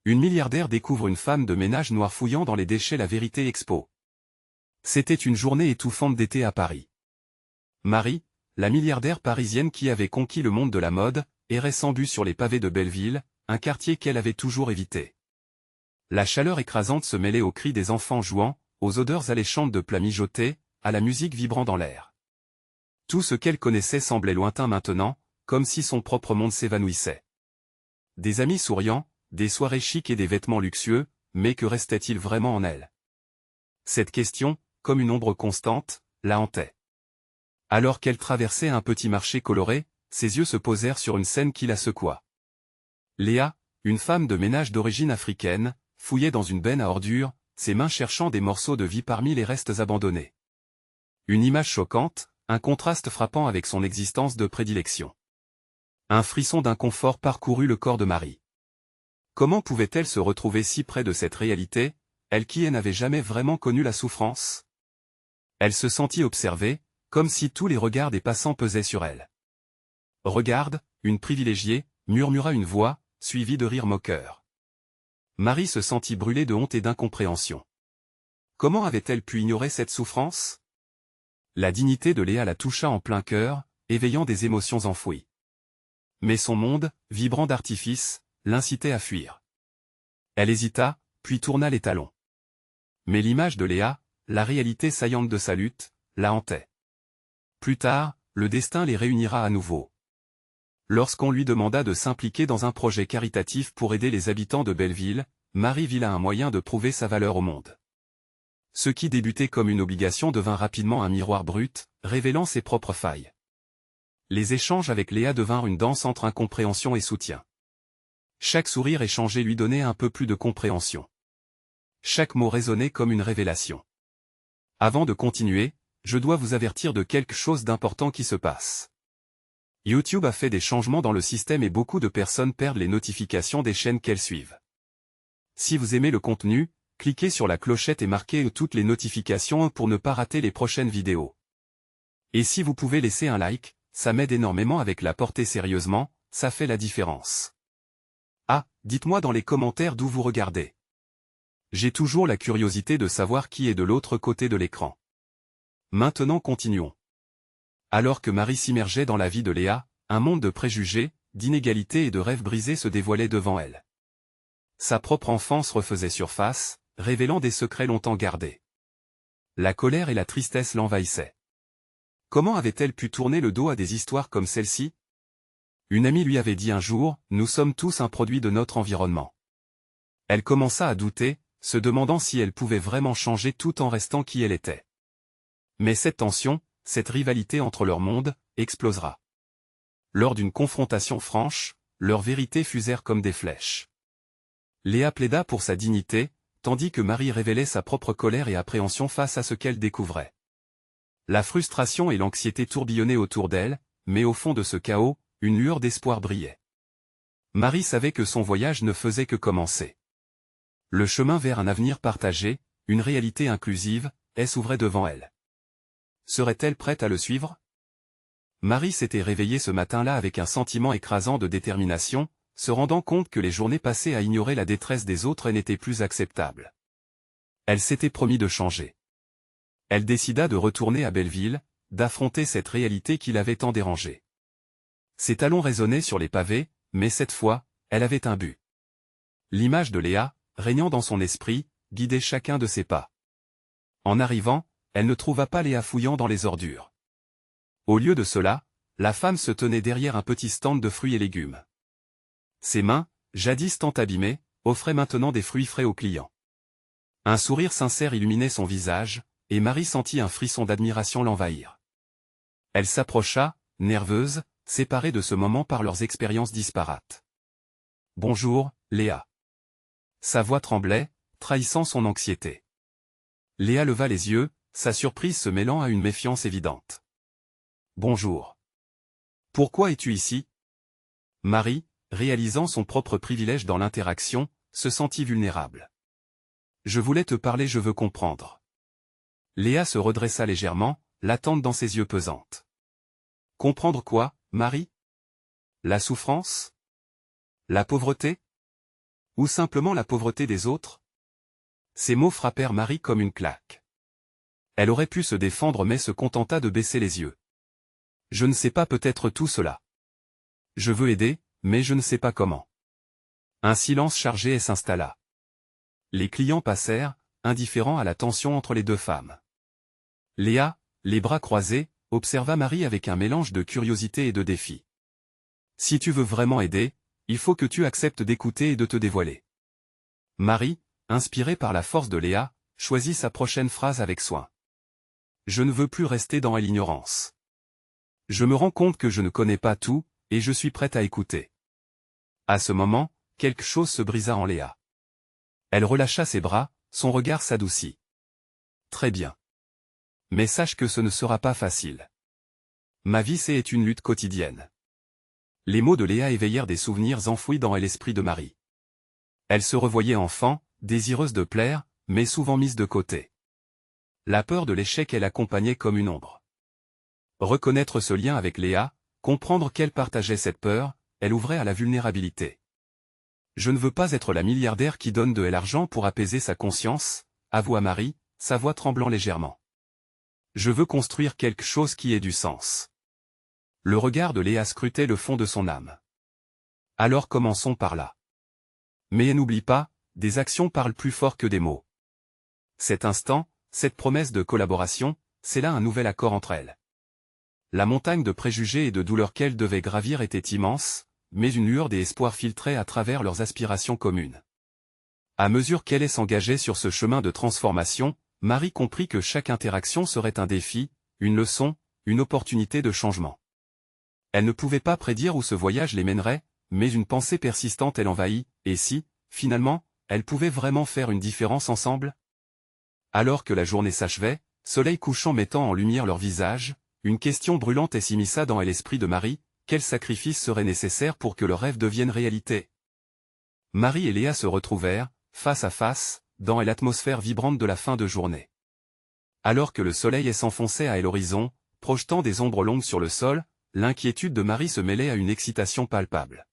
Une milliardaire découvre une femme de ménage noire fouillant dans les déchets. La Vérité Expo. C'était une journée étouffante d'été à Paris. Marie, la milliardaire parisienne qui avait conquis le monde de la mode, errait sans but sur les pavés de Belleville, un quartier qu'elle avait toujours évité. La chaleur écrasante se mêlait aux cris des enfants jouant, aux odeurs alléchantes de plats mijotés, à la musique vibrant dans l'air. Tout ce qu'elle connaissait semblait lointain maintenant, comme si son propre monde s'évanouissait. Des amis souriants, des soirées chics et des vêtements luxueux, mais que restait-il vraiment en elle? Cette question, comme une ombre constante, la hantait. Alors qu'elle traversait un petit marché coloré, ses yeux se posèrent sur une scène qui la secoua. Léa, une femme de ménage d'origine africaine, fouillait dans une benne à ordures, ses mains cherchant des morceaux de vie parmi les restes abandonnés. Une image choquante, un contraste frappant avec son existence de prédilection. Un frisson d'inconfort parcourut le corps de Marie. Comment pouvait-elle se retrouver si près de cette réalité, elle qui n'avait jamais vraiment connu la souffrance? Elle se sentit observée, comme si tous les regards des passants pesaient sur elle. « Regarde, une privilégiée », murmura une voix, suivie de rires moqueurs. Marie se sentit brûler de honte et d'incompréhension. Comment avait-elle pu ignorer cette souffrance? La dignité de Léa la toucha en plein cœur, éveillant des émotions enfouies. Mais son monde, vibrant d'artifice, l'incitait à fuir. Elle hésita, puis tourna les talons. Mais l'image de Léa, la réalité saillante de sa lutte, la hantait. Plus tard, le destin les réunira à nouveau. Lorsqu'on lui demanda de s'impliquer dans un projet caritatif pour aider les habitants de Belleville, Marie vit là un moyen de prouver sa valeur au monde. Ce qui débutait comme une obligation devint rapidement un miroir brut, révélant ses propres failles. Les échanges avec Léa devinrent une danse entre incompréhension et soutien. Chaque sourire échangé lui donnait un peu plus de compréhension. Chaque mot résonnait comme une révélation. Avant de continuer, je dois vous avertir de quelque chose d'important qui se passe. YouTube a fait des changements dans le système et beaucoup de personnes perdent les notifications des chaînes qu'elles suivent. Si vous aimez le contenu, cliquez sur la clochette et marquez toutes les notifications pour ne pas rater les prochaines vidéos. Et si vous pouvez laisser un like, ça m'aide énormément avec la portée sérieusement, ça fait la différence. Ah, dites-moi dans les commentaires d'où vous regardez. J'ai toujours la curiosité de savoir qui est de l'autre côté de l'écran. Maintenant continuons. Alors que Marie s'immergeait dans la vie de Léa, un monde de préjugés, d'inégalités et de rêves brisés se dévoilait devant elle. Sa propre enfance refaisait surface, révélant des secrets longtemps gardés. La colère et la tristesse l'envahissaient. Comment avait-elle pu tourner le dos à des histoires comme celle-ci? Une amie lui avait dit un jour, « Nous sommes tous un produit de notre environnement ». Elle commença à douter, se demandant si elle pouvait vraiment changer tout en restant qui elle était. Mais cette tension, cette rivalité entre leurs mondes, explosera. Lors d'une confrontation franche, leurs vérités fusèrent comme des flèches. Léa plaida pour sa dignité, tandis que Marie révélait sa propre colère et appréhension face à ce qu'elle découvrait. La frustration et l'anxiété tourbillonnaient autour d'elle, mais au fond de ce chaos, une lueur d'espoir brillait. Marie savait que son voyage ne faisait que commencer. Le chemin vers un avenir partagé, une réalité inclusive, s'ouvrait devant elle. Serait-elle prête à le suivre? Marie s'était réveillée ce matin-là avec un sentiment écrasant de détermination, se rendant compte que les journées passées à ignorer la détresse des autres n'étaient plus acceptables. Elle s'était promis de changer. Elle décida de retourner à Belleville, d'affronter cette réalité qui l'avait tant dérangée. Ses talons résonnaient sur les pavés, mais cette fois, elle avait un but. L'image de Léa, régnant dans son esprit, guidait chacun de ses pas. En arrivant, elle ne trouva pas Léa fouillant dans les ordures. Au lieu de cela, la femme se tenait derrière un petit stand de fruits et légumes. Ses mains, jadis tant abîmées, offraient maintenant des fruits frais aux clients. Un sourire sincère illuminait son visage, et Marie sentit un frisson d'admiration l'envahir. Elle s'approcha, nerveuse, séparée de ce moment par leurs expériences disparates. « Bonjour, Léa. » Sa voix tremblait, trahissant son anxiété. Léa leva les yeux, sa surprise se mêlant à une méfiance évidente. « Bonjour. Pourquoi es-tu ici ?» Marie, réalisant son propre privilège dans l'interaction, se sentit vulnérable. « Je voulais te parler, je veux comprendre. » Léa se redressa légèrement, l'attente dans ses yeux pesantes. « Comprendre quoi, Marie? La souffrance? La pauvreté? Ou simplement la pauvreté des autres? Ces mots frappèrent Marie comme une claque. Elle aurait pu se défendre mais se contenta de baisser les yeux. Je ne sais pas peut-être tout cela. Je veux aider, mais je ne sais pas comment. Un silence chargé s'installa. Les clients passèrent, indifférents à la tension entre les deux femmes. Léa, les bras croisés, observa Marie avec un mélange de curiosité et de défi. Si tu veux vraiment aider, il faut que tu acceptes d'écouter et de te dévoiler. Marie, inspirée par la force de Léa, choisit sa prochaine phrase avec soin. Je ne veux plus rester dans l'ignorance. Je me rends compte que je ne connais pas tout, et je suis prête à écouter. À ce moment, quelque chose se brisa en Léa. Elle relâcha ses bras, son regard s'adoucit. Très bien. Mais sache que ce ne sera pas facile. Ma vie c'est une lutte quotidienne. Les mots de Léa éveillèrent des souvenirs enfouis dans l'esprit de Marie. Elle se revoyait enfant, désireuse de plaire, mais souvent mise de côté. La peur de l'échec l'accompagnait comme une ombre. Reconnaître ce lien avec Léa, comprendre qu'elle partageait cette peur, elle ouvrait à la vulnérabilité. Je ne veux pas être la milliardaire qui donne de l'argent pour apaiser sa conscience, avoua Marie, sa voix tremblant légèrement. Je veux construire quelque chose qui ait du sens. Le regard de Léa scrutait le fond de son âme. Alors commençons par là. Mais n'oublie pas, des actions parlent plus fort que des mots. Cet instant, cette promesse de collaboration, c'est là un nouvel accord entre elles. La montagne de préjugés et de douleurs qu'elles devaient gravir était immense, mais une lueur d'espoir filtrait à travers leurs aspirations communes. À mesure qu'elle s'engageait sur ce chemin de transformation, Marie comprit que chaque interaction serait un défi, une leçon, une opportunité de changement. Elle ne pouvait pas prédire où ce voyage les mènerait, mais une pensée persistante l'envahit, et si, finalement, elles pouvaient vraiment faire une différence ensemble? Alors que la journée s'achevait, soleil couchant mettant en lumière leurs visages, une question brûlante s'immisça dans l'esprit de Marie, quel sacrifice serait nécessaire pour que le rêve devienne réalité? Marie et Léa se retrouvèrent, face à face, dans l'atmosphère vibrante de la fin de journée. Alors que le soleil s'enfonçait à l'horizon, projetant des ombres longues sur le sol, l'inquiétude de Marie se mêlait à une excitation palpable.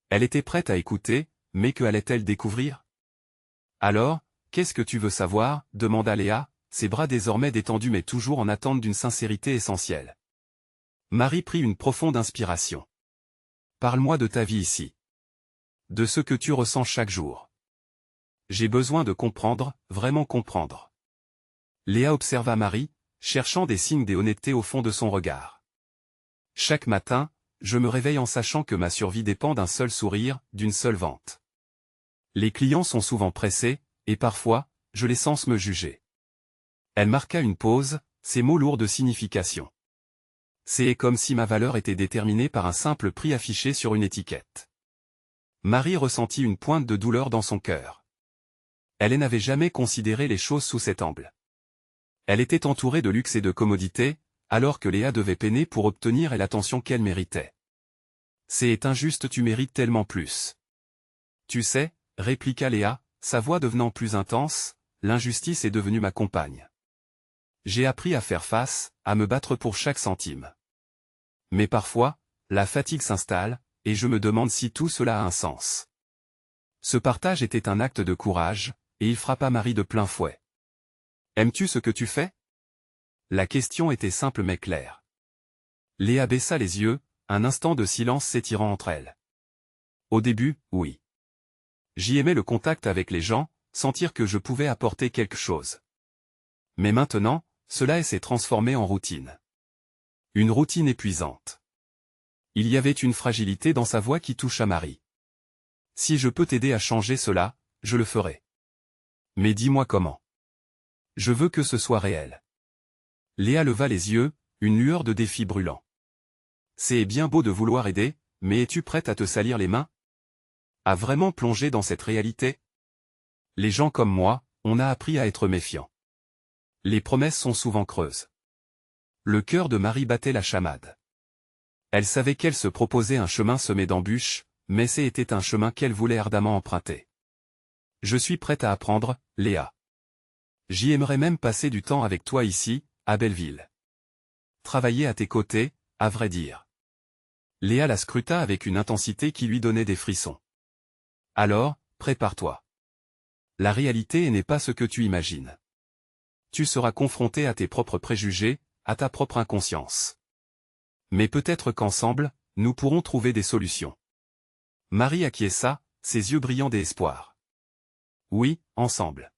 Elle était prête à écouter, mais que allait-elle découvrir? Alors, qu'est-ce que tu veux savoir? Demanda Léa, ses bras désormais détendus mais toujours en attente d'une sincérité essentielle. Marie prit une profonde inspiration. Parle-moi de ta vie ici. De ce que tu ressens chaque jour. J'ai besoin de comprendre, vraiment comprendre. Léa observa Marie, cherchant des signes d'honnêteté au fond de son regard. Chaque matin, je me réveille en sachant que ma survie dépend d'un seul sourire, d'une seule vente. Les clients sont souvent pressés, et parfois, je les sens me juger. Elle marqua une pause, ses mots lourds de signification. C'est comme si ma valeur était déterminée par un simple prix affiché sur une étiquette. Marie ressentit une pointe de douleur dans son cœur. Elle n'avait jamais considéré les choses sous cet angle. Elle était entourée de luxe et de commodité, alors que Léa devait peiner pour obtenir l'attention qu'elle méritait. C'est injuste, tu mérites tellement plus. Tu sais, répliqua Léa, sa voix devenant plus intense, l'injustice est devenue ma compagne. J'ai appris à faire face, à me battre pour chaque centime. Mais parfois, la fatigue s'installe, et je me demande si tout cela a un sens. Ce partage était un acte de courage, et il frappa Marie de plein fouet. Aimes-tu ce que tu fais? La question était simple mais claire. Léa baissa les yeux, un instant de silence s'étirant entre elles. Au début, oui. J'y aimais le contact avec les gens, sentir que je pouvais apporter quelque chose. Mais maintenant, cela s'est transformé en routine. Une routine épuisante. Il y avait une fragilité dans sa voix qui toucha Marie. Si je peux t'aider à changer cela, je le ferai. Mais dis-moi comment. Je veux que ce soit réel. Léa leva les yeux, une lueur de défi brûlant. C'est bien beau de vouloir aider, mais es-tu prête à te salir les mains? À vraiment plonger dans cette réalité? Les gens comme moi, on a appris à être méfiants. Les promesses sont souvent creuses. Le cœur de Marie battait la chamade. Elle savait qu'elle se proposait un chemin semé d'embûches, mais c'était un chemin qu'elle voulait ardemment emprunter. Je suis prête à apprendre, Léa. J'y aimerais même passer du temps avec toi ici, à Belleville. Travailler à tes côtés, à vrai dire. Léa la scruta avec une intensité qui lui donnait des frissons. Alors, prépare-toi. La réalité n'est pas ce que tu imagines. Tu seras confronté à tes propres préjugés, à ta propre inconscience. Mais peut-être qu'ensemble, nous pourrons trouver des solutions. Marie acquiesça, ses yeux brillants d'espoir. Oui, ensemble.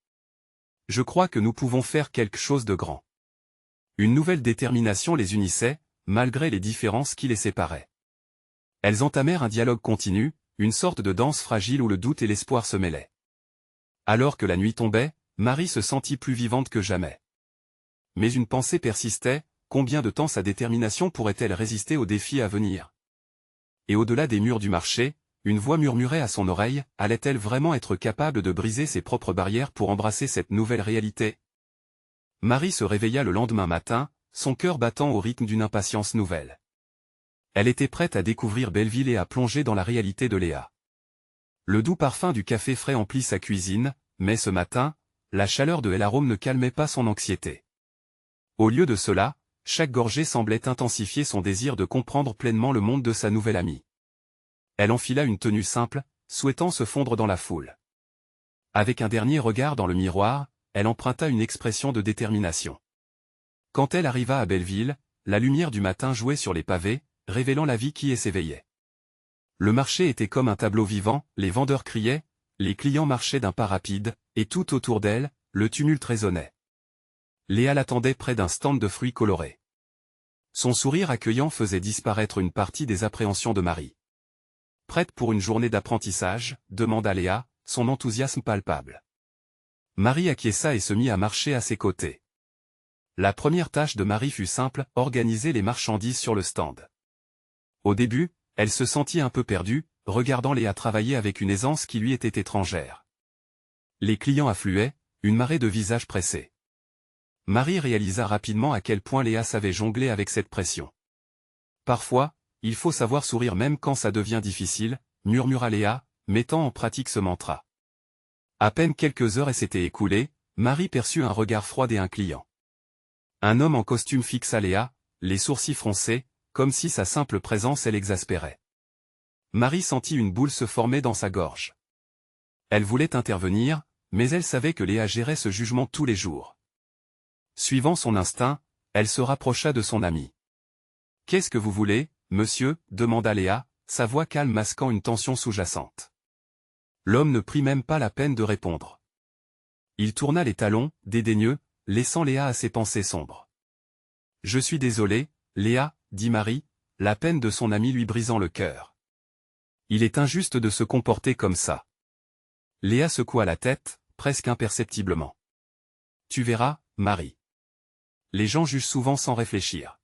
Je crois que nous pouvons faire quelque chose de grand. Une nouvelle détermination les unissait, malgré les différences qui les séparaient. Elles entamèrent un dialogue continu, une sorte de danse fragile où le doute et l'espoir se mêlaient. Alors que la nuit tombait, Marie se sentit plus vivante que jamais. Mais une pensée persistait, combien de temps sa détermination pourrait-elle résister aux défis à venir? Et au-delà des murs du marché, une voix murmurait à son oreille, allait-elle vraiment être capable de briser ses propres barrières pour embrasser cette nouvelle réalité? Marie se réveilla le lendemain matin, son cœur battant au rythme d'une impatience nouvelle. Elle était prête à découvrir Belleville et à plonger dans la réalité de Léa. Le doux parfum du café frais emplit sa cuisine, mais ce matin, la chaleur de l'arôme ne calmait pas son anxiété. Au lieu de cela, chaque gorgée semblait intensifier son désir de comprendre pleinement le monde de sa nouvelle amie. Elle enfila une tenue simple, souhaitant se fondre dans la foule. Avec un dernier regard dans le miroir, elle emprunta une expression de détermination. Quand elle arriva à Belleville, la lumière du matin jouait sur les pavés, révélant la vie qui y s'éveillait. Le marché était comme un tableau vivant, les vendeurs criaient, les clients marchaient d'un pas rapide, et tout autour d'elle, le tumulte résonnait. Léa l'attendait près d'un stand de fruits colorés. Son sourire accueillant faisait disparaître une partie des appréhensions de Marie. « Prête pour une journée d'apprentissage ?» demanda Léa, son enthousiasme palpable. Marie acquiesça et se mit à marcher à ses côtés. La première tâche de Marie fut simple, organiser les marchandises sur le stand. Au début, elle se sentit un peu perdue, regardant Léa travailler avec une aisance qui lui était étrangère. Les clients affluaient, une marée de visages pressés. Marie réalisa rapidement à quel point Léa savait jongler avec cette pression. Parfois, il faut savoir sourire même quand ça devient difficile, murmura Léa, mettant en pratique ce mantra. À peine quelques heures s'étaient écoulées, Marie perçut un regard froid et un client. Un homme en costume fixa Léa, les sourcils froncés, comme si sa simple présence l'exaspérait. Marie sentit une boule se former dans sa gorge. Elle voulait intervenir, mais elle savait que Léa gérait ce jugement tous les jours. Suivant son instinct, elle se rapprocha de son ami. « Qu'est-ce que vous voulez, monsieur ?» demanda Léa, sa voix calme masquant une tension sous-jacente. L'homme ne prit même pas la peine de répondre. Il tourna les talons, dédaigneux, laissant Léa à ses pensées sombres. « Je suis désolé, Léa, » dit Marie, la peine de son ami lui brisant le cœur. « Il est injuste de se comporter comme ça. » Léa secoua la tête, presque imperceptiblement. « Tu verras, Marie. Les gens jugent souvent sans réfléchir.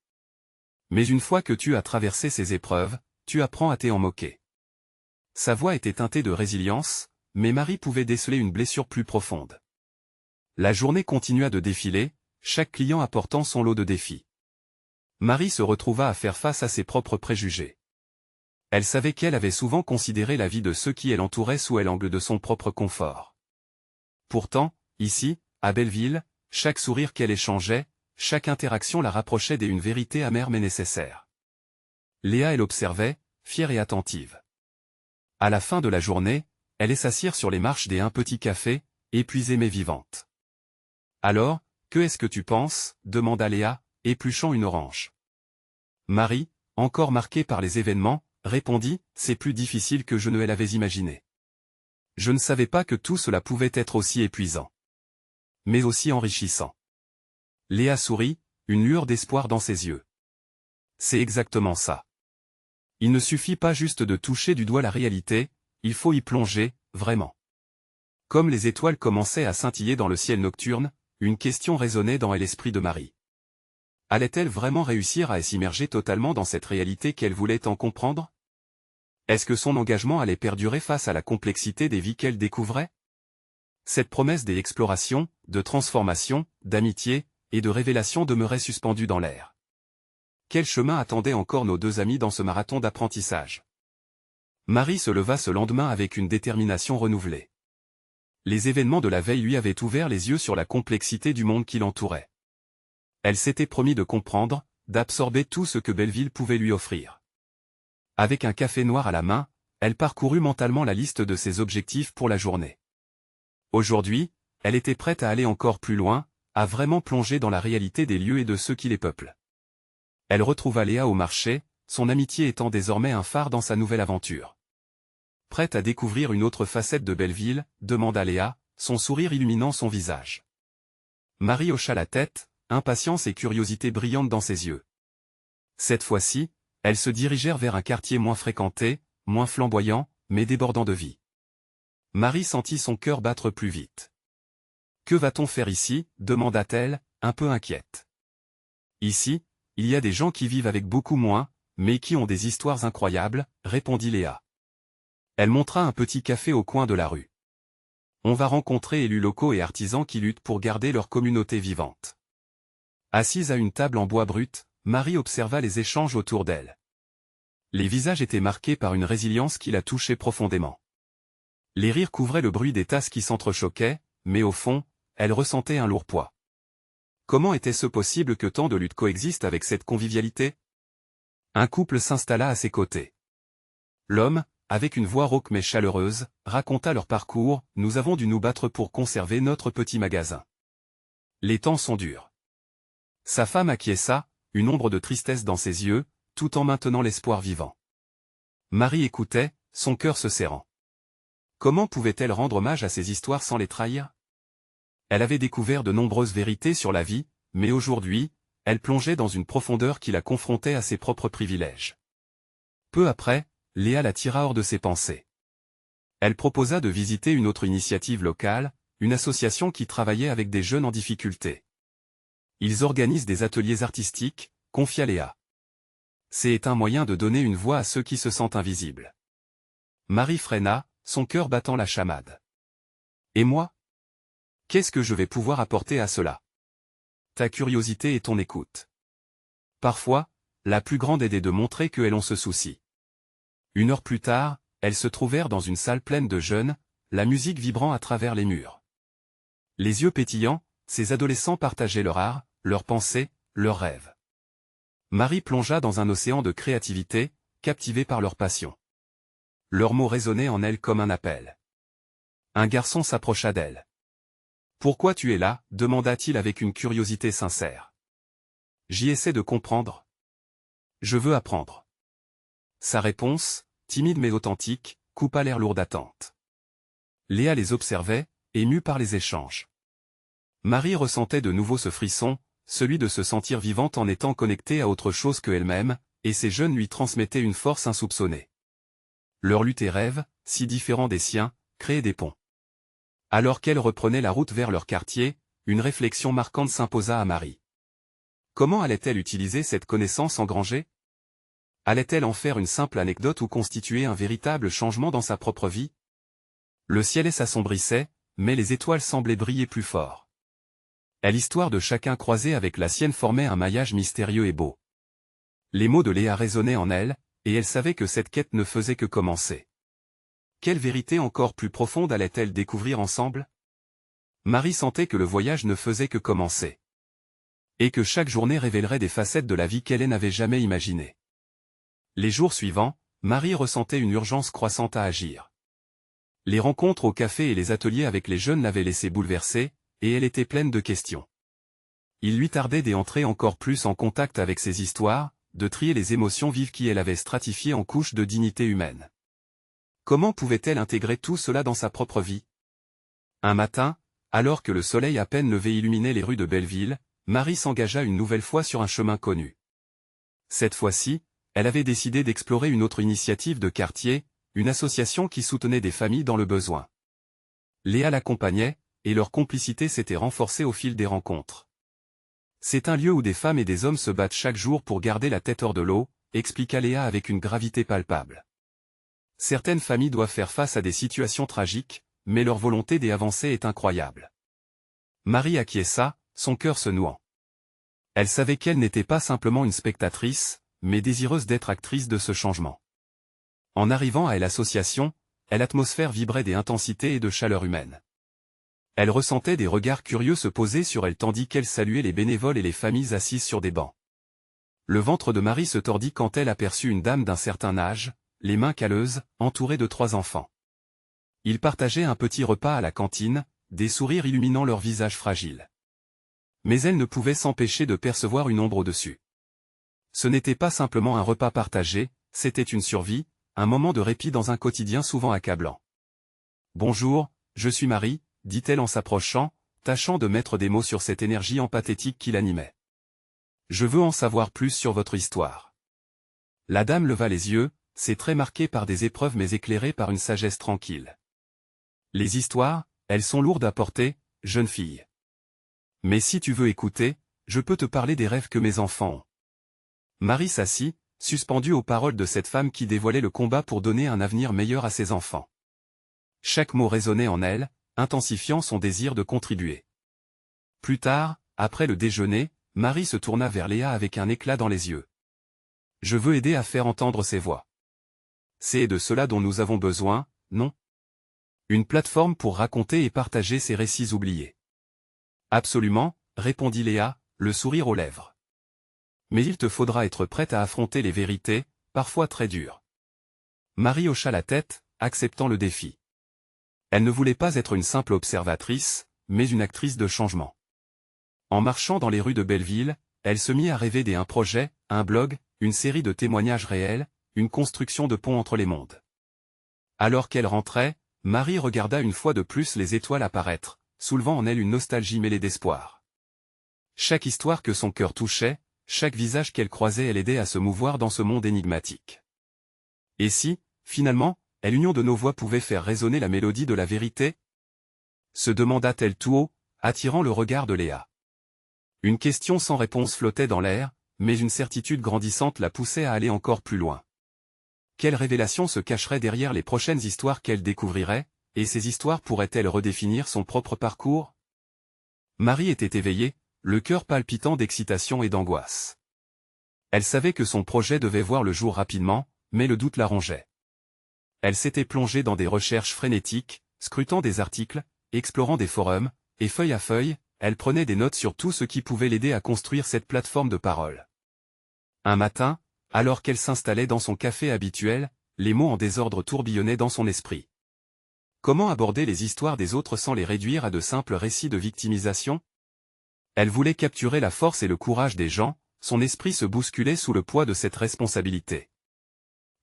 Mais une fois que tu as traversé ces épreuves, tu apprends à t'en moquer. » Sa voix était teintée de résilience, mais Marie pouvait déceler une blessure plus profonde. La journée continua de défiler, chaque client apportant son lot de défis. Marie se retrouva à faire face à ses propres préjugés. Elle savait qu'elle avait souvent considéré la vie de ceux qui l'entouraient sous l'angle de son propre confort. Pourtant, ici, à Belleville, chaque sourire qu'elle échangeait, chaque interaction la rapprochait d'une vérité amère mais nécessaire. Léa l'observait, fière et attentive. À la fin de la journée, elle s'assirent sur les marches des un petit café, épuisée mais vivante. « Alors, que est-ce que tu penses ?» demanda Léa, épluchant une orange. Marie, encore marquée par les événements, répondit « C'est plus difficile que je ne l'avais imaginé. Je ne savais pas que tout cela pouvait être aussi épuisant. Mais aussi enrichissant. » Léa sourit, une lueur d'espoir dans ses yeux. C'est exactement ça. Il ne suffit pas juste de toucher du doigt la réalité, il faut y plonger, vraiment. Comme les étoiles commençaient à scintiller dans le ciel nocturne, une question résonnait dans l'esprit de Marie. Allait-elle vraiment réussir à s'immerger totalement dans cette réalité qu'elle voulait en comprendre? Est-ce que son engagement allait perdurer face à la complexité des vies qu'elle découvrait? Cette promesse d'exploration, de transformation, d'amitié et de révélation demeurait suspendue dans l'air. Quel chemin attendaient encore nos deux amis dans ce marathon d'apprentissage? Marie se leva ce lendemain avec une détermination renouvelée. Les événements de la veille lui avaient ouvert les yeux sur la complexité du monde qui l'entourait. Elle s'était promis de comprendre, d'absorber tout ce que Belleville pouvait lui offrir. Avec un café noir à la main, elle parcourut mentalement la liste de ses objectifs pour la journée. Aujourd'hui, elle était prête à aller encore plus loin, à vraiment plonger dans la réalité des lieux et de ceux qui les peuplent. Elle retrouva Léa au marché, son amitié étant désormais un phare dans sa nouvelle aventure. Prête à découvrir une autre facette de Belleville, demanda Léa, son sourire illuminant son visage. Marie hocha la tête, impatience et curiosité brillantes dans ses yeux. Cette fois-ci, elles se dirigèrent vers un quartier moins fréquenté, moins flamboyant, mais débordant de vie. Marie sentit son cœur battre plus vite. « Que va-t-on faire ici » demanda-t-elle, un peu inquiète. « Ici, il y a des gens qui vivent avec beaucoup moins, mais qui ont des histoires incroyables, » répondit Léa. Elle montra un petit café au coin de la rue. On va rencontrer élus locaux et artisans qui luttent pour garder leur communauté vivante. Assise à une table en bois brut, Marie observa les échanges autour d'elle. Les visages étaient marqués par une résilience qui la touchait profondément. Les rires couvraient le bruit des tasses qui s'entrechoquaient, mais au fond, elle ressentait un lourd poids. Comment était-ce possible que tant de luttes coexistent avec cette convivialité? Un couple s'installa à ses côtés. L'homme, avec une voix rauque mais chaleureuse, raconta leur parcours. « Nous avons dû nous battre pour conserver notre petit magasin. Les temps sont durs. » Sa femme acquiesça, une ombre de tristesse dans ses yeux, tout en maintenant l'espoir vivant. Marie écoutait, son cœur se serrant. Comment pouvait-elle rendre hommage à ces histoires sans les trahir? Elle avait découvert de nombreuses vérités sur la vie, mais aujourd'hui, elle plongeait dans une profondeur qui la confrontait à ses propres privilèges. Peu après, Léa la tira hors de ses pensées. Elle proposa de visiter une autre initiative locale, une association qui travaillait avec des jeunes en difficulté. Ils organisent des ateliers artistiques, confia Léa. C'est un moyen de donner une voix à ceux qui se sentent invisibles. Marie freina, son cœur battant la chamade. Et moi? Qu'est-ce que je vais pouvoir apporter à cela? Ta curiosité et ton écoute. Parfois, la plus grande aide est de montrer qu'elles on se soucie. 1 heure plus tard, elles se trouvèrent dans une salle pleine de jeunes, la musique vibrant à travers les murs. Les yeux pétillants, ces adolescents partageaient leur art, leurs pensées, leurs rêves. Marie plongea dans un océan de créativité, captivée par leur passion. Leurs mots résonnaient en elle comme un appel. Un garçon s'approcha d'elle. « Pourquoi tu es là » demanda-t-il avec une curiosité sincère. « J'y essaie de comprendre. Je veux apprendre. » Sa réponse, timide mais authentique, coupa l'air lourd d'attente. Léa les observait, émue par les échanges. Marie ressentait de nouveau ce frisson, celui de se sentir vivante en étant connectée à autre chose que elle-même, et ces jeunes lui transmettaient une force insoupçonnée. Leur lutte et rêve, si différents des siens, créaient des ponts. Alors qu'elle reprenait la route vers leur quartier, une réflexion marquante s'imposa à Marie. Comment allait-elle utiliser cette connaissance engrangée? Allait-elle en faire une simple anecdote ou constituer un véritable changement dans sa propre vie? Le ciel s'assombrissait, mais les étoiles semblaient briller plus fort. L'histoire de chacun croisée avec la sienne formait un maillage mystérieux et beau. Les mots de Léa résonnaient en elle, et elle savait que cette quête ne faisait que commencer. Quelle vérité encore plus profonde allait-elle découvrir ensemble? Marie sentait que le voyage ne faisait que commencer. Et que chaque journée révélerait des facettes de la vie qu'elle n'avait jamais imaginées. Les jours suivants, Marie ressentait une urgence croissante à agir. Les rencontres au café et les ateliers avec les jeunes l'avaient laissée bouleversée, et elle était pleine de questions. Il lui tardait d'entrer encore plus en contact avec ces histoires, de trier les émotions vives qui elle avait stratifiées en couches de dignité humaine. Comment pouvait-elle intégrer tout cela dans sa propre vie? Un matin, alors que le soleil à peine levé illuminait les rues de Belleville, Marie s'engagea une nouvelle fois sur un chemin connu. Cette fois-ci, elle avait décidé d'explorer une autre initiative de quartier, une association qui soutenait des familles dans le besoin. Léa l'accompagnait, et leur complicité s'était renforcée au fil des rencontres. C'est un lieu où des femmes et des hommes se battent chaque jour pour garder la tête hors de l'eau, expliqua Léa avec une gravité palpable. Certaines familles doivent faire face à des situations tragiques, mais leur volonté d'avancer est incroyable. Marie acquiesça, son cœur se nouant. Elle savait qu'elle n'était pas simplement une spectatrice, mais désireuse d'être actrice de ce changement. En arrivant à l'association, l'atmosphère vibrait d'intensité et de chaleur humaine. Elle ressentait des regards curieux se poser sur elle tandis qu'elle saluait les bénévoles et les familles assises sur des bancs. Le ventre de Marie se tordit quand elle aperçut une dame d'un certain âge, les mains calleuses, entourés de 3 enfants. Ils partageaient un petit repas à la cantine, des sourires illuminant leurs visages fragiles. Mais elle ne pouvait s'empêcher de percevoir une ombre au-dessus. Ce n'était pas simplement un repas partagé, c'était une survie, un moment de répit dans un quotidien souvent accablant. « Bonjour, je suis Marie », dit-elle en s'approchant, tâchant de mettre des mots sur cette énergie empathétique qui l'animait. « Je veux en savoir plus sur votre histoire. » La dame leva les yeux, ses traits marqués par des épreuves mais éclairés par une sagesse tranquille. « Les histoires, elles sont lourdes à porter, jeune fille. Mais si tu veux écouter, je peux te parler des rêves que mes enfants ont. » Marie s'assit, suspendue aux paroles de cette femme qui dévoilait le combat pour donner un avenir meilleur à ses enfants. Chaque mot résonnait en elle, intensifiant son désir de contribuer. Plus tard, après le déjeuner, Marie se tourna vers Léa avec un éclat dans les yeux. « Je veux aider à faire entendre ces voix. C'est de cela dont nous avons besoin, non ? Une plateforme pour raconter et partager ces récits oubliés. » « Absolument, » répondit Léa, le sourire aux lèvres. « Mais il te faudra être prête à affronter les vérités, parfois très dures. » Marie hocha la tête, acceptant le défi. Elle ne voulait pas être une simple observatrice, mais une actrice de changement. En marchant dans les rues de Belleville, elle se mit à rêver un projet, un blog, une série de témoignages réels, une construction de ponts entre les mondes. Alors qu'elle rentrait, Marie regarda une fois de plus les étoiles apparaître, soulevant en elle une nostalgie mêlée d'espoir. Chaque histoire que son cœur touchait, chaque visage qu'elle croisait, elle aidait à se mouvoir dans ce monde énigmatique. Et si, finalement, l'union de nos voix pouvait faire résonner la mélodie de la vérité ? Se demanda-t-elle tout haut, attirant le regard de Léa. Une question sans réponse flottait dans l'air, mais une certitude grandissante la poussait à aller encore plus loin. Quelle révélation se cacherait derrière les prochaines histoires qu'elle découvrirait, et ces histoires pourraient-elles redéfinir son propre parcours ? Marie était éveillée, le cœur palpitant d'excitation et d'angoisse. Elle savait que son projet devait voir le jour rapidement, mais le doute la rongeait. Elle s'était plongée dans des recherches frénétiques, scrutant des articles, explorant des forums, et feuille à feuille, elle prenait des notes sur tout ce qui pouvait l'aider à construire cette plateforme de parole. Un matin, alors qu'elle s'installait dans son café habituel, les mots en désordre tourbillonnaient dans son esprit. Comment aborder les histoires des autres sans les réduire à de simples récits de victimisation ? Elle voulait capturer la force et le courage des gens, son esprit se bousculait sous le poids de cette responsabilité.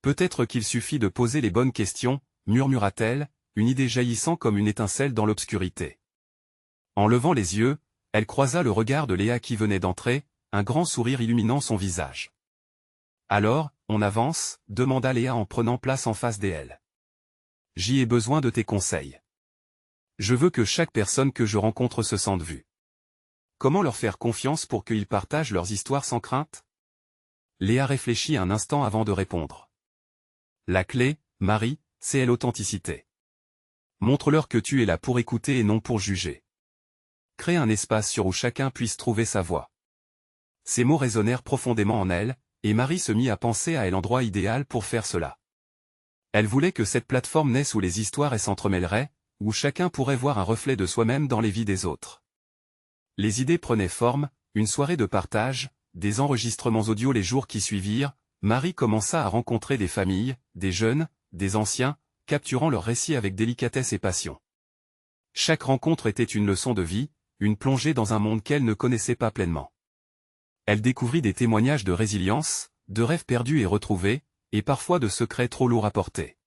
Peut-être qu'il suffit de poser les bonnes questions, murmura-t-elle, une idée jaillissant comme une étincelle dans l'obscurité. En levant les yeux, elle croisa le regard de Léa qui venait d'entrer, un grand sourire illuminant son visage. « Alors, on avance ?» demanda Léa en prenant place en face d'elle. « J'y ai besoin de tes conseils. Je veux que chaque personne que je rencontre se sente vue. Comment leur faire confiance pour qu'ils partagent leurs histoires sans crainte ?» Léa réfléchit un instant avant de répondre. « La clé, Marie, c'est l'authenticité. Montre-leur que tu es là pour écouter et non pour juger. Crée un espace où chacun puisse trouver sa voix. » Ces mots résonnèrent profondément en elle, et Marie se mit à penser à l'endroit idéal pour faire cela. Elle voulait que cette plateforme naisse où les histoires s'entremêleraient, où chacun pourrait voir un reflet de soi-même dans les vies des autres. Les idées prenaient forme, une soirée de partage, des enregistrements audio les jours qui suivirent, Marie commença à rencontrer des familles, des jeunes, des anciens, capturant leurs récits avec délicatesse et passion. Chaque rencontre était une leçon de vie, une plongée dans un monde qu'elle ne connaissait pas pleinement. Elle découvrit des témoignages de résilience, de rêves perdus et retrouvés, et parfois de secrets trop lourds à porter.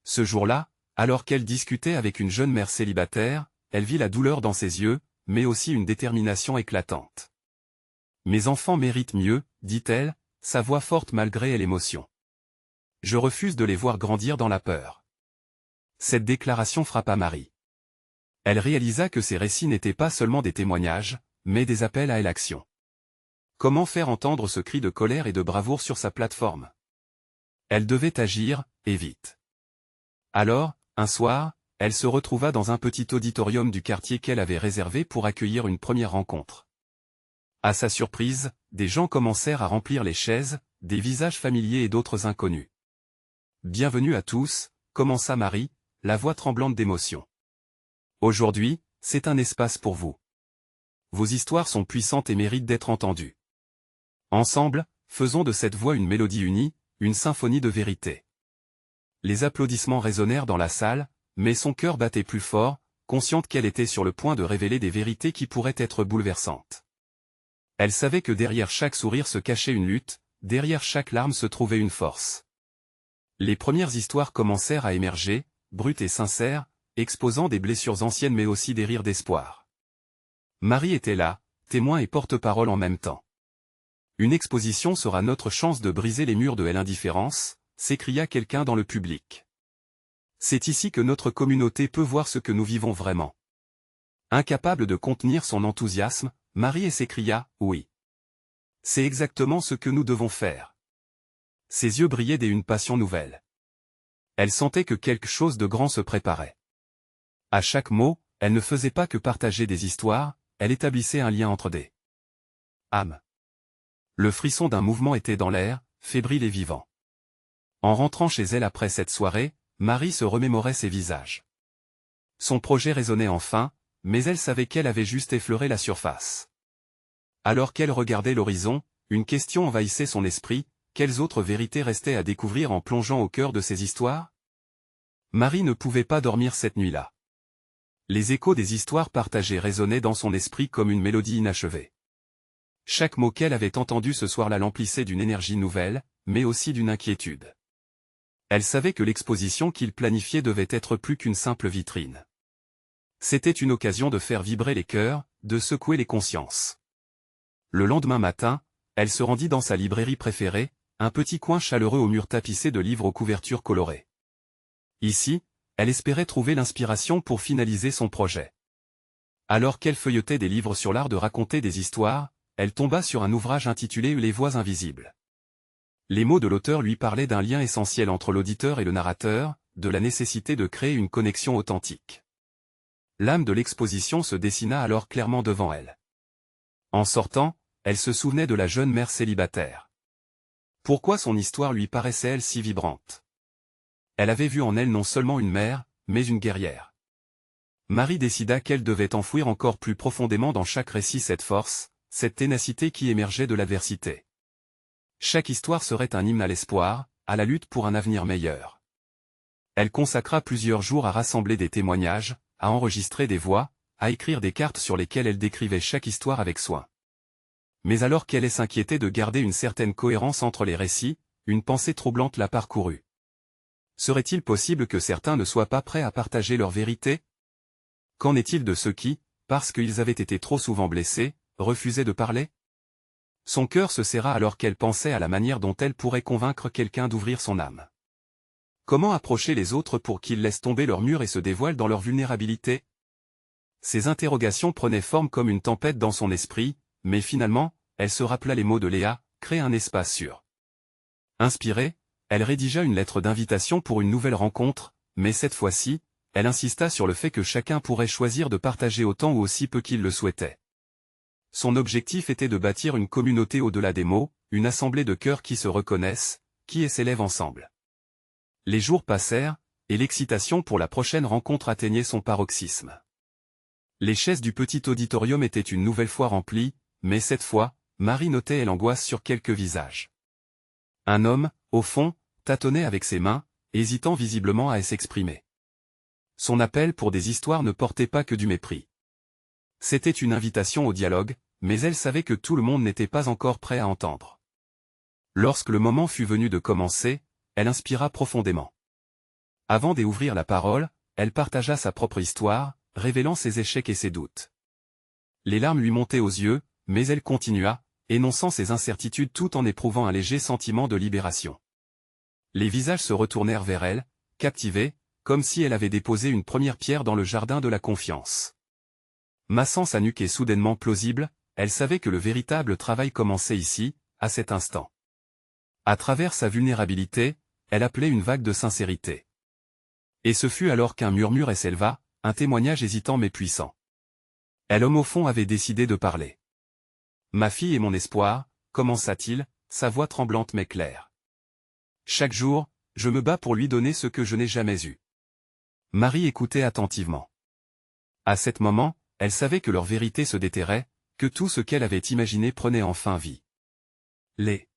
Ce jour-là, alors qu'elle discutait avec une jeune mère célibataire, elle vit la douleur dans ses yeux, mais aussi une détermination éclatante. « Mes enfants méritent mieux, dit-elle, sa voix forte malgré l'émotion. Je refuse de les voir grandir dans la peur. » Cette déclaration frappa Marie. Elle réalisa que ces récits n'étaient pas seulement des témoignages, mais des appels à l'action. Comment faire entendre ce cri de colère et de bravoure sur sa plateforme ? Elle devait agir, et vite. Alors, un soir, elle se retrouva dans un petit auditorium du quartier qu'elle avait réservé pour accueillir une première rencontre. À sa surprise, des gens commencèrent à remplir les chaises, des visages familiers et d'autres inconnus. « Bienvenue à tous », commença Marie, la voix tremblante d'émotion. « Aujourd'hui, c'est un espace pour vous. Vos histoires sont puissantes et méritent d'être entendues. Ensemble, faisons de cette voix une mélodie unie, une symphonie de vérité. » Les applaudissements résonnèrent dans la salle, mais son cœur battait plus fort, consciente qu'elle était sur le point de révéler des vérités qui pourraient être bouleversantes. Elle savait que derrière chaque sourire se cachait une lutte, derrière chaque larme se trouvait une force. Les premières histoires commencèrent à émerger, brutes et sincères, exposant des blessures anciennes mais aussi des rires d'espoir. Marie était là, témoin et porte-parole en même temps. Une exposition sera notre chance de briser les murs de l'indifférence, s'écria quelqu'un dans le public. C'est ici que notre communauté peut voir ce que nous vivons vraiment. Incapable de contenir son enthousiasme, Marie s'écria, oui. C'est exactement ce que nous devons faire. Ses yeux brillaient d'une passion nouvelle. Elle sentait que quelque chose de grand se préparait. À chaque mot, elle ne faisait pas que partager des histoires, elle établissait un lien entre des âmes. Le frisson d'un mouvement était dans l'air, fébrile et vivant. En rentrant chez elle après cette soirée, Marie se remémorait ses visages. Son projet résonnait enfin, mais elle savait qu'elle avait juste effleuré la surface. Alors qu'elle regardait l'horizon, une question envahissait son esprit, quelles autres vérités restaient à découvrir en plongeant au cœur de ces histoires? Marie ne pouvait pas dormir cette nuit-là. Les échos des histoires partagées résonnaient dans son esprit comme une mélodie inachevée. Chaque mot qu'elle avait entendu ce soir-là l'emplissait d'une énergie nouvelle, mais aussi d'une inquiétude. Elle savait que l'exposition qu'il planifiait devait être plus qu'une simple vitrine. C'était une occasion de faire vibrer les cœurs, de secouer les consciences. Le lendemain matin, elle se rendit dans sa librairie préférée, un petit coin chaleureux aux murs tapissés de livres aux couvertures colorées. Ici, elle espérait trouver l'inspiration pour finaliser son projet. Alors qu'elle feuilletait des livres sur l'art de raconter des histoires, elle tomba sur un ouvrage intitulé Les voix invisibles. Les mots de l'auteur lui parlaient d'un lien essentiel entre l'auditeur et le narrateur, de la nécessité de créer une connexion authentique. L'âme de l'exposition se dessina alors clairement devant elle. En sortant, elle se souvenait de la jeune mère célibataire. Pourquoi son histoire lui paraissait-elle si vibrante? Elle avait vu en elle non seulement une mère, mais une guerrière. Marie décida qu'elle devait enfouir encore plus profondément dans chaque récit cette force, cette ténacité qui émergeait de l'adversité. Chaque histoire serait un hymne à l'espoir, à la lutte pour un avenir meilleur. Elle consacra plusieurs jours à rassembler des témoignages, à enregistrer des voix, à écrire des cartes sur lesquelles elle décrivait chaque histoire avec soin. Mais alors qu'elle s'inquiétait de garder une certaine cohérence entre les récits, une pensée troublante la parcourut. Serait-il possible que certains ne soient pas prêts à partager leur vérité? Qu'en est-il de ceux qui, parce qu'ils avaient été trop souvent blessés, refusaient de parler? Son cœur se serra alors qu'elle pensait à la manière dont elle pourrait convaincre quelqu'un d'ouvrir son âme. Comment approcher les autres pour qu'ils laissent tomber leurs murs et se dévoilent dans leur vulnérabilité? Ces interrogations prenaient forme comme une tempête dans son esprit, mais finalement, elle se rappela les mots de Léa, crée un espace sûr. Inspirée, elle rédigea une lettre d'invitation pour une nouvelle rencontre, mais cette fois-ci, elle insista sur le fait que chacun pourrait choisir de partager autant ou aussi peu qu'il le souhaitait. Son objectif était de bâtir une communauté au-delà des mots, une assemblée de cœurs qui se reconnaissent, qui s'élèvent ensemble. Les jours passèrent, et l'excitation pour la prochaine rencontre atteignait son paroxysme. Les chaises du petit auditorium étaient une nouvelle fois remplies, mais cette fois, Marie notait l'angoisse sur quelques visages. Un homme, au fond, tâtonnait avec ses mains, hésitant visiblement à s'exprimer. Son appel pour des histoires ne portait pas que du mépris. C'était une invitation au dialogue, mais elle savait que tout le monde n'était pas encore prêt à entendre. Lorsque le moment fut venu de commencer, elle inspira profondément. Avant d'ouvrir la parole, elle partagea sa propre histoire, révélant ses échecs et ses doutes. Les larmes lui montaient aux yeux, mais elle continua, énonçant ses incertitudes tout en éprouvant un léger sentiment de libération. Les visages se retournèrent vers elle, captivés, comme si elle avait déposé une première pierre dans le jardin de la confiance. Massant sa nuque et soudainement plausible, elle savait que le véritable travail commençait ici, à cet instant. À travers sa vulnérabilité, elle appelait une vague de sincérité. Et ce fut alors qu'un murmure s'éleva, un témoignage hésitant mais puissant. L'homme au fond avait décidé de parler. « Ma fille est mon espoir », commença-t-il, sa voix tremblante mais claire. « Chaque jour, je me bats pour lui donner ce que je n'ai jamais eu. » Marie écoutait attentivement. À cet moment, elle savait que leur vérité se déterrait, que tout ce qu'elle avait imaginé prenait enfin vie. Les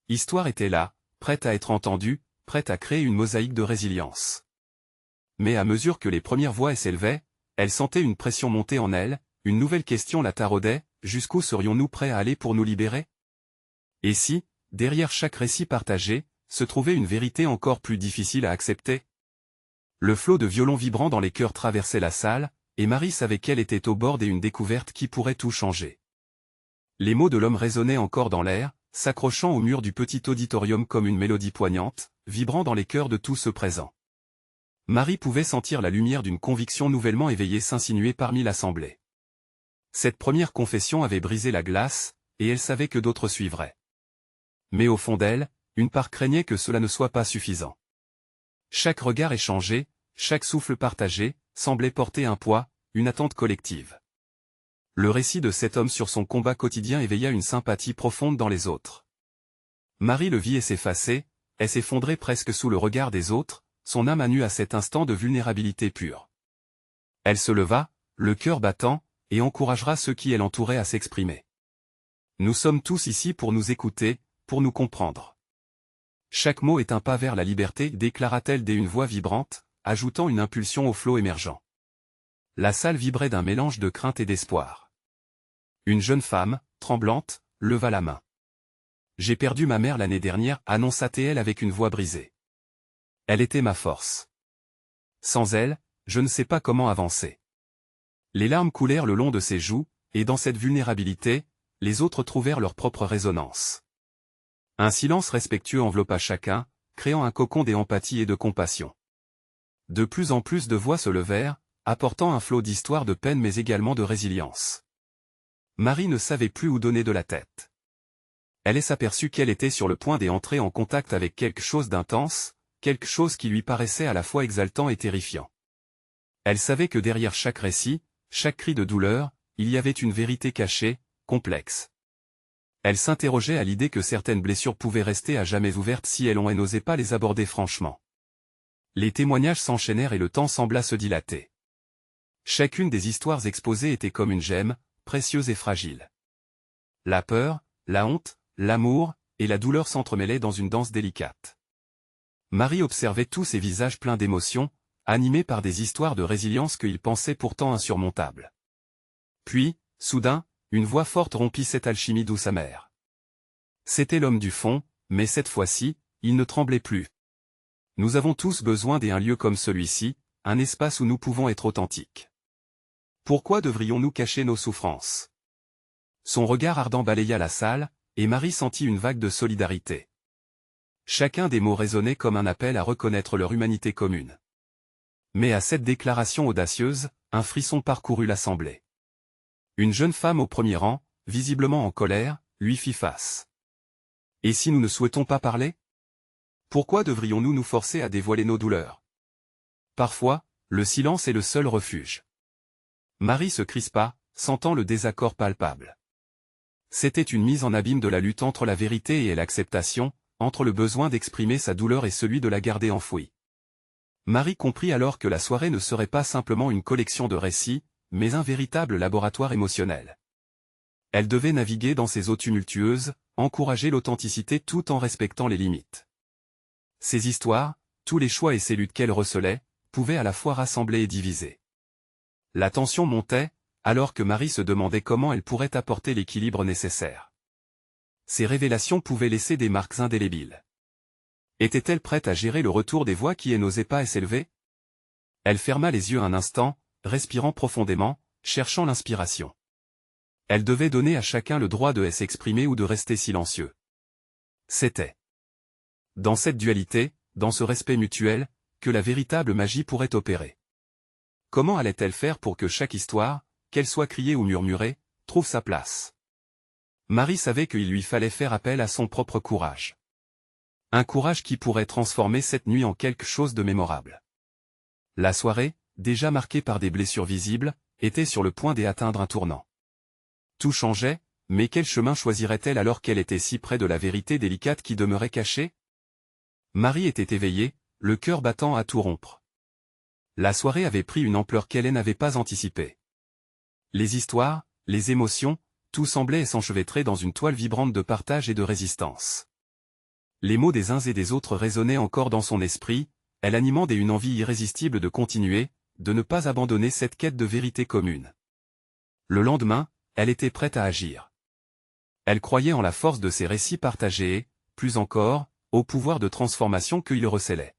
histoires étaient là, prêtes à être entendues, prête à créer une mosaïque de résilience. Mais à mesure que les premières voix s'élevaient, elle sentait une pression monter en elle, une nouvelle question la taraudait, jusqu'où serions-nous prêts à aller pour nous libérer? Et si, derrière chaque récit partagé, se trouvait une vérité encore plus difficile à accepter? Le flot de violons vibrants dans les cœurs traversait la salle, et Marie savait qu'elle était au bord d'une découverte qui pourrait tout changer. Les mots de l'homme résonnaient encore dans l'air, s'accrochant au mur du petit auditorium comme une mélodie poignante, vibrant dans les cœurs de tous ceux présents. Marie pouvait sentir la lumière d'une conviction nouvellement éveillée s'insinuer parmi l'assemblée. Cette première confession avait brisé la glace, et elle savait que d'autres suivraient. Mais au fond d'elle, une part craignait que cela ne soit pas suffisant. Chaque regard échangé, chaque souffle partagé, semblait porter un poids, une attente collective. Le récit de cet homme sur son combat quotidien éveilla une sympathie profonde dans les autres. Marie le vit et s'effacer, elle s'effondrait presque sous le regard des autres, son âme à nu à cet instant de vulnérabilité pure. Elle se leva, le cœur battant, et encouragera ceux qui l'entouraient à s'exprimer. Nous sommes tous ici pour nous écouter, pour nous comprendre. Chaque mot est un pas vers la liberté, déclara-t-elle d'une voix vibrante, ajoutant une impulsion au flot émergent. La salle vibrait d'un mélange de crainte et d'espoir. Une jeune femme, tremblante, leva la main. « J'ai perdu ma mère l'année dernière, annonça-t-elle avec une voix brisée. Elle était ma force. Sans elle, je ne sais pas comment avancer. » Les larmes coulèrent le long de ses joues, et dans cette vulnérabilité, les autres trouvèrent leur propre résonance. Un silence respectueux enveloppa chacun, créant un cocon d'empathie et de compassion. De plus en plus de voix se levèrent, apportant un flot d'histoires de peine mais également de résilience. Marie ne savait plus où donner de la tête. Elle s'aperçut qu'elle était sur le point d'entrer en contact avec quelque chose d'intense, quelque chose qui lui paraissait à la fois exaltant et terrifiant. Elle savait que derrière chaque récit, chaque cri de douleur, il y avait une vérité cachée, complexe. Elle s'interrogeait à l'idée que certaines blessures pouvaient rester à jamais ouvertes si elle n'osait pas les aborder franchement. Les témoignages s'enchaînèrent et le temps sembla se dilater. Chacune des histoires exposées était comme une gemme, précieuse et fragile. La peur, la honte, l'amour, et la douleur s'entremêlaient dans une danse délicate. Marie observait tous ces visages pleins d'émotions, animés par des histoires de résilience qu'ils pensaient pourtant insurmontables. Puis, soudain, une voix forte rompit cette alchimie douce amère. C'était l'homme du fond, mais cette fois-ci, il ne tremblait plus. Nous avons tous besoin d'un lieu comme celui-ci, un espace où nous pouvons être authentiques. Pourquoi devrions-nous cacher nos souffrances? Son regard ardent balaya la salle, et Marie sentit une vague de solidarité. Chacun des mots résonnait comme un appel à reconnaître leur humanité commune. Mais à cette déclaration audacieuse, un frisson parcourut l'assemblée. Une jeune femme au premier rang, visiblement en colère, lui fit face. « Et si nous ne souhaitons pas parler? Pourquoi devrions-nous nous forcer à dévoiler nos douleurs? Parfois, le silence est le seul refuge. » Marie se crispa, sentant le désaccord palpable. C'était une mise en abîme de la lutte entre la vérité et l'acceptation, entre le besoin d'exprimer sa douleur et celui de la garder enfouie. Marie comprit alors que la soirée ne serait pas simplement une collection de récits, mais un véritable laboratoire émotionnel. Elle devait naviguer dans ces eaux tumultueuses, encourager l'authenticité tout en respectant les limites. Ces histoires, tous les choix et ces luttes qu'elle recelait, pouvaient à la fois rassembler et diviser. La tension montait, alors que Marie se demandait comment elle pourrait apporter l'équilibre nécessaire. Ces révélations pouvaient laisser des marques indélébiles. Était-elle prête à gérer le retour des voix qui n'osaient pas s'élever? Elle ferma les yeux un instant, respirant profondément, cherchant l'inspiration. Elle devait donner à chacun le droit de s'exprimer ou de rester silencieux. C'était dans cette dualité, dans ce respect mutuel, que la véritable magie pourrait opérer. Comment allait-elle faire pour que chaque histoire, qu'elle soit criée ou murmurée, trouve sa place? Marie savait qu'il lui fallait faire appel à son propre courage. Un courage qui pourrait transformer cette nuit en quelque chose de mémorable. La soirée, déjà marquée par des blessures visibles, était sur le point d'atteindre un tournant. Tout changeait, mais quel chemin choisirait-elle alors qu'elle était si près de la vérité délicate qui demeurait cachée? Marie était éveillée, le cœur battant à tout rompre. La soirée avait pris une ampleur qu'elle n'avait pas anticipée. Les histoires, les émotions, tout semblait s'enchevêtrer dans une toile vibrante de partage et de résistance. Les mots des uns et des autres résonnaient encore dans son esprit, elle animant une envie irrésistible de continuer, de ne pas abandonner cette quête de vérité commune. Le lendemain, elle était prête à agir. Elle croyait en la force de ses récits partagés et, plus encore, au pouvoir de transformation qu'il recélait.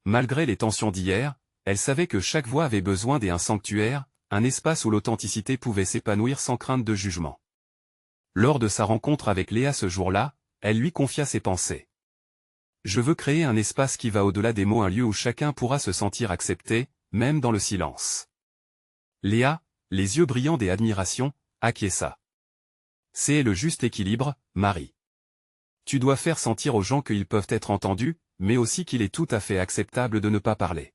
Malgré les tensions d'hier, elle savait que chaque voix avait besoin d'un sanctuaire, un espace où l'authenticité pouvait s'épanouir sans crainte de jugement. Lors de sa rencontre avec Léa ce jour-là, elle lui confia ses pensées. « Je veux créer un espace qui va au-delà des mots, un lieu où chacun pourra se sentir accepté, même dans le silence. » Léa, les yeux brillants d'admiration, acquiesça. « C'est le juste équilibre, Marie. Tu dois faire sentir aux gens qu'ils peuvent être entendus, mais aussi qu'il est tout à fait acceptable de ne pas parler. »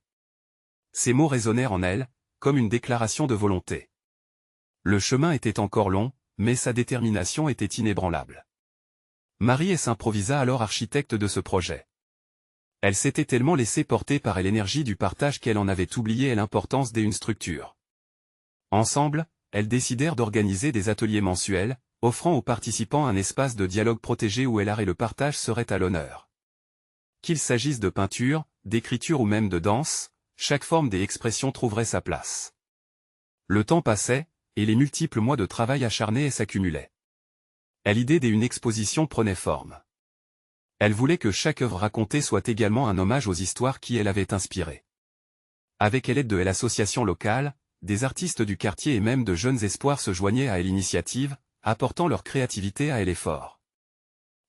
Ces mots résonnèrent en elle, comme une déclaration de volonté. Le chemin était encore long, mais sa détermination était inébranlable. Marie s'improvisa alors architecte de ce projet. Elle s'était tellement laissée porter par l'énergie du partage qu'elle en avait oublié l'importance d'une structure. Ensemble, elles décidèrent d'organiser des ateliers mensuels, offrant aux participants un espace de dialogue protégé où l'art et le partage seraient à l'honneur. Qu'il s'agisse de peinture, d'écriture ou même de danse, chaque forme d'expression trouverait sa place. Le temps passait, et les multiples mois de travail acharné s'accumulaient. L'idée d'une exposition prenait forme. Elle voulait que chaque œuvre racontée soit également un hommage aux histoires qui l'avaient inspirée. Avec l'aide de l'association locale, des artistes du quartier et même de jeunes espoirs se joignaient à l'initiative, apportant leur créativité à l'effort.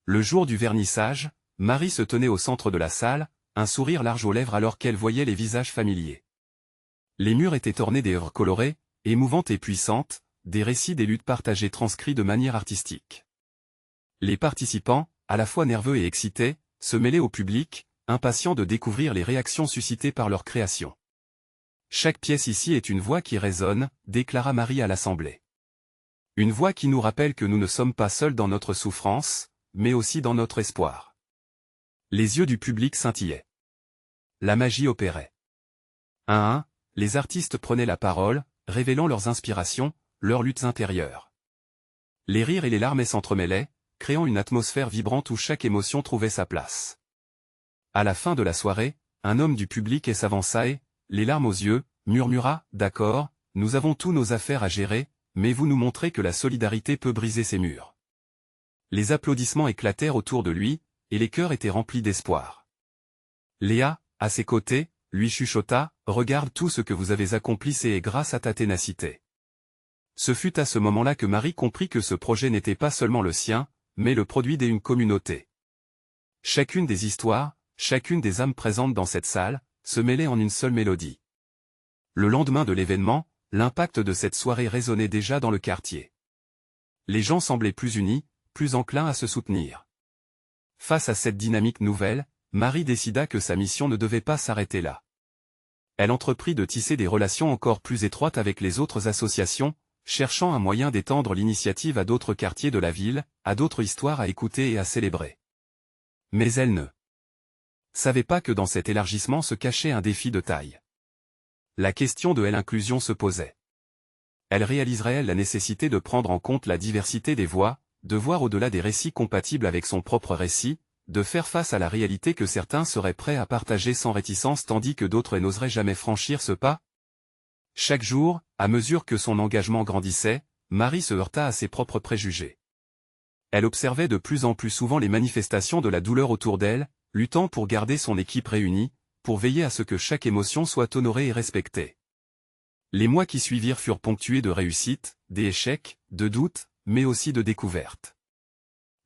Le jour du vernissage, Marie se tenait au centre de la salle, un sourire large aux lèvres alors qu'elle voyait les visages familiers. Les murs étaient ornés des œuvres colorées, émouvantes et puissantes, des récits des luttes partagées transcrits de manière artistique. Les participants, à la fois nerveux et excités, se mêlaient au public, impatients de découvrir les réactions suscitées par leur création. Chaque pièce ici est une voix qui résonne, déclara Marie à l'Assemblée. Une voix qui nous rappelle que nous ne sommes pas seuls dans notre souffrance, mais aussi dans notre espoir. Les yeux du public scintillaient. La magie opérait. Un à un, les artistes prenaient la parole, révélant leurs inspirations, leurs luttes intérieures. Les rires et les larmes s'entremêlaient, créant une atmosphère vibrante où chaque émotion trouvait sa place. À la fin de la soirée, un homme du public s'avança et, les larmes aux yeux, murmura « D'accord, nous avons tous nos affaires à gérer, mais vous nous montrez que la solidarité peut briser ces murs. » Les applaudissements éclatèrent autour de lui, et les cœurs étaient remplis d'espoir. Léa, à ses côtés, lui chuchota « Regarde tout ce que vous avez accompli, c'est grâce à ta ténacité. » Ce fut à ce moment-là que Marie comprit que ce projet n'était pas seulement le sien, mais le produit d'une communauté. Chacune des histoires, chacune des âmes présentes dans cette salle, se mêlait en une seule mélodie. Le lendemain de l'événement, l'impact de cette soirée résonnait déjà dans le quartier. Les gens semblaient plus unis, plus enclins à se soutenir. Face à cette dynamique nouvelle, Marie décida que sa mission ne devait pas s'arrêter là. Elle entreprit de tisser des relations encore plus étroites avec les autres associations, cherchant un moyen d'étendre l'initiative à d'autres quartiers de la ville, à d'autres histoires à écouter et à célébrer. Mais elle ne savait pas que dans cet élargissement se cachait un défi de taille. La question de l'inclusion se posait. Elle réaliserait la nécessité de prendre en compte la diversité des voix, de voir au-delà des récits compatibles avec son propre récit, de faire face à la réalité que certains seraient prêts à partager sans réticence tandis que d'autres n'oseraient jamais franchir ce pas? Chaque jour, à mesure que son engagement grandissait, Marie se heurta à ses propres préjugés. Elle observait de plus en plus souvent les manifestations de la douleur autour d'elle, luttant pour garder son équipe réunie, pour veiller à ce que chaque émotion soit honorée et respectée. Les mois qui suivirent furent ponctués de réussites, d'échecs, de doutes, mais aussi de découvertes.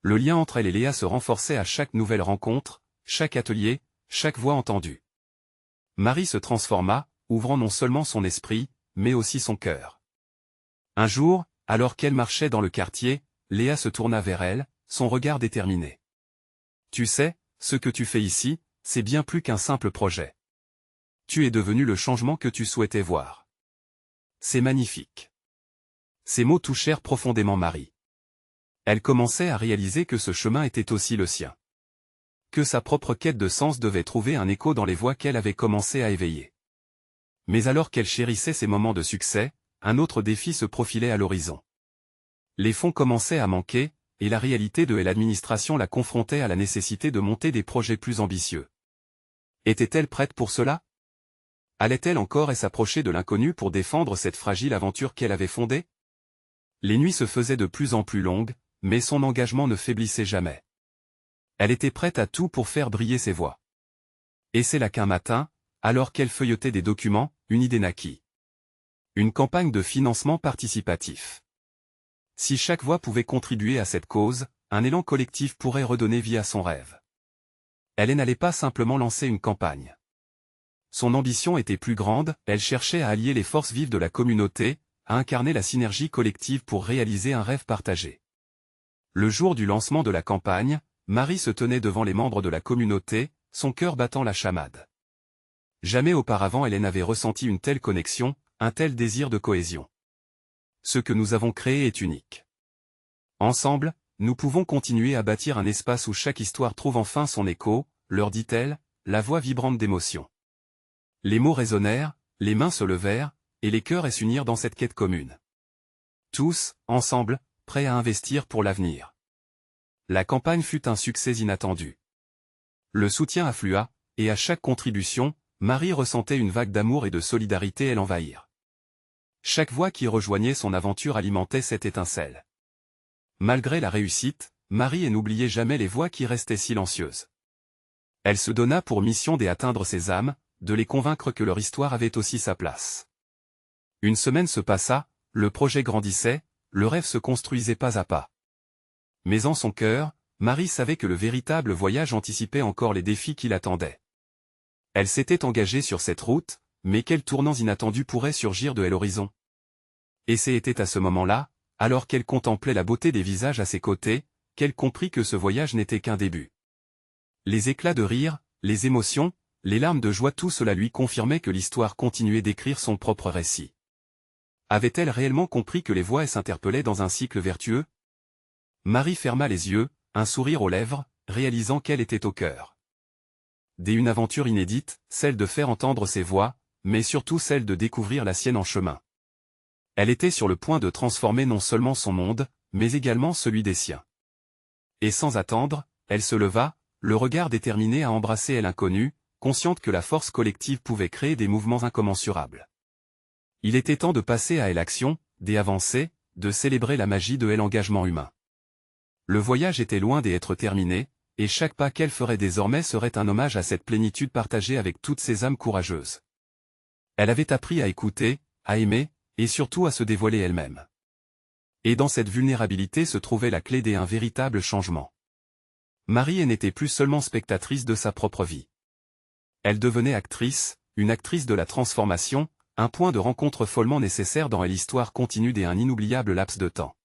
Le lien entre elle et Léa se renforçait à chaque nouvelle rencontre, chaque atelier, chaque voix entendue. Marie se transforma, ouvrant non seulement son esprit, mais aussi son cœur. Un jour, alors qu'elle marchait dans le quartier, Léa se tourna vers elle, son regard déterminé. « Tu sais, ce que tu fais ici, c'est bien plus qu'un simple projet. Tu es devenu le changement que tu souhaitais voir. C'est magnifique. » Ces mots touchèrent profondément Marie. Elle commençait à réaliser que ce chemin était aussi le sien. Que sa propre quête de sens devait trouver un écho dans les voix qu'elle avait commencé à éveiller. Mais alors qu'elle chérissait ces moments de succès, un autre défi se profilait à l'horizon. Les fonds commençaient à manquer, et la réalité de l'administration la confrontait à la nécessité de monter des projets plus ambitieux. Était-elle prête pour cela? Allait-elle encore s'approcher de l'inconnu pour défendre cette fragile aventure qu'elle avait fondée? Les nuits se faisaient de plus en plus longues, mais son engagement ne faiblissait jamais. Elle était prête à tout pour faire briller ses voix. Et c'est là qu'un matin, alors qu'elle feuilletait des documents, une idée naquit. Une campagne de financement participatif. Si chaque voix pouvait contribuer à cette cause, un élan collectif pourrait redonner vie à son rêve. Elle n'allait pas simplement lancer une campagne. Son ambition était plus grande, elle cherchait à allier les forces vives de la communauté, à incarner la synergie collective pour réaliser un rêve partagé. Le jour du lancement de la campagne, Marie se tenait devant les membres de la communauté, son cœur battant la chamade. Jamais auparavant elle n'avait ressenti une telle connexion, un tel désir de cohésion. Ce que nous avons créé est unique. Ensemble, nous pouvons continuer à bâtir un espace où chaque histoire trouve enfin son écho, leur dit-elle, la voix vibrante d'émotion. Les mots résonnèrent, les mains se levèrent, et les cœurs s'unirent dans cette quête commune. Tous, ensemble, prêts à investir pour l'avenir. La campagne fut un succès inattendu. Le soutien afflua, et à chaque contribution, Marie ressentait une vague d'amour et de solidarité l'envahir. Chaque voix qui rejoignait son aventure alimentait cette étincelle. Malgré la réussite, Marie n'oubliait jamais les voix qui restaient silencieuses. Elle se donna pour mission d'atteindre ces âmes, de les convaincre que leur histoire avait aussi sa place. Une semaine se passa, le projet grandissait, le rêve se construisait pas à pas. Mais en son cœur, Marie savait que le véritable voyage anticipait encore les défis qui l'attendaient. Elle s'était engagée sur cette route, mais quels tournants inattendus pourraient surgir de l'horizon? Et c'était à ce moment-là, alors qu'elle contemplait la beauté des visages à ses côtés, qu'elle comprit que ce voyage n'était qu'un début. Les éclats de rire, les émotions, les larmes de joie, tout cela lui confirmait que l'histoire continuait d'écrire son propre récit. Avait-elle réellement compris que les voix s'interpellaient dans un cycle vertueux? Marie ferma les yeux, un sourire aux lèvres, réalisant qu'elle était au cœur d'une aventure inédite, celle de faire entendre ses voix, mais surtout celle de découvrir la sienne en chemin. Elle était sur le point de transformer non seulement son monde, mais également celui des siens. Et sans attendre, elle se leva, le regard déterminé à embrasser l'inconnu, consciente que la force collective pouvait créer des mouvements incommensurables. Il était temps de passer à l'action, d'avancer, de célébrer la magie de l'engagement humain. Le voyage était loin d'être terminé, et chaque pas qu'elle ferait désormais serait un hommage à cette plénitude partagée avec toutes ces âmes courageuses. Elle avait appris à écouter, à aimer, et surtout à se dévoiler elle-même. Et dans cette vulnérabilité se trouvait la clé d'un véritable changement. Marie n'était plus seulement spectatrice de sa propre vie. Elle devenait actrice, une actrice de la transformation, un point de rencontre follement nécessaire dans l'histoire continue d'un inoubliable laps de temps.